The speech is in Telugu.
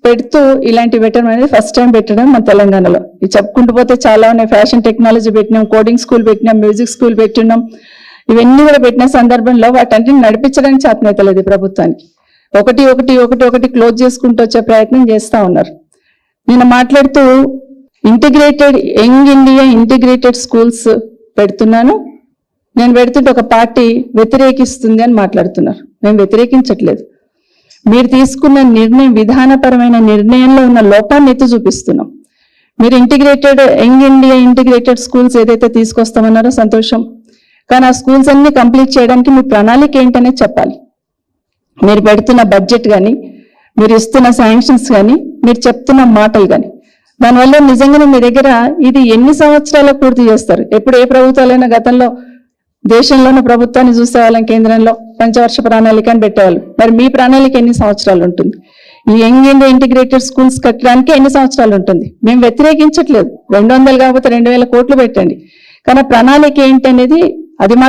పెడుతూ ఇలాంటి పెట్టడం అనేది ఫస్ట్ టైం పెట్టడం మన తెలంగాణలో. ఇది చెప్పుకుంటూ పోతే చాలా ఉన్నాయి. ఫ్యాషన్ టెక్నాలజీ పెట్టినాం, కోడింగ్ స్కూల్ పెట్టినాం, మ్యూజిక్ స్కూల్ పెట్టినాం. ఇవన్నీ కూడా పెట్టిన సందర్భంలో వాటన్నిటిని నడిపించడానికి చేతనైతే లేదు ప్రభుత్వానికి. ఒకటి క్లోజ్ చేసుకుంటూ వచ్చే ప్రయత్నం చేస్తా ఉన్నారు. నేను మాట్లాడుతూ integrated young India integrated schools పెడుతున్నాను. నేను పెడుతుంటే ఒక పార్టీ వ్యతిరేకిస్తుంది అని మాట్లాడుతున్నారు. మేము వ్యతిరేకించట్లేదు. మీరు తీసుకున్న నిర్ణయం విధానపరమైన నిర్ణయంలో ఉన్న లోపాన్ని ఎత్తి చూపిస్తున్నాం. మీరు integrated young India integrated schools ఏదైతే తీసుకొస్తామన్నారో సంతోషం. కానీ ఆ స్కూల్స్ అన్ని కంప్లీట్ చేయడానికి మీ ప్రణాళిక ఏంటనేది చెప్పాలి. మీరు పెడుతున్న బడ్జెట్ కానీ, మీరు ఇస్తున్న శాంక్షన్స్ కానీ, మీరు చెప్తున్న మాటలు కానీ, దానివల్ల నిజంగానే మీ దగ్గర ఇది ఎన్ని సంవత్సరాలకు పూర్తి చేస్తారు? ఎప్పుడు ఏ ప్రభుత్వాలైనా గతంలో దేశంలోని ప్రభుత్వాన్ని చూసేవాళ్ళం, కేంద్రంలో పంచవర్ష ప్రణాళిక అని పెట్టేవాళ్ళు. మరి మీ ప్రణాళిక ఎన్ని సంవత్సరాలు ఉంటుంది? ఈ యంగ్ ఇండియా ఇంటిగ్రేటెడ్ స్కూల్స్ కట్టడానికి ఎన్ని సంవత్సరాలు ఉంటుంది? మేము వ్యతిరేకించట్లేదు. 200 కాకపోతే 2000 కోట్లు పెట్టండి. కానీ ప్రణాళిక ఏంటి అనేది అది మాత్రం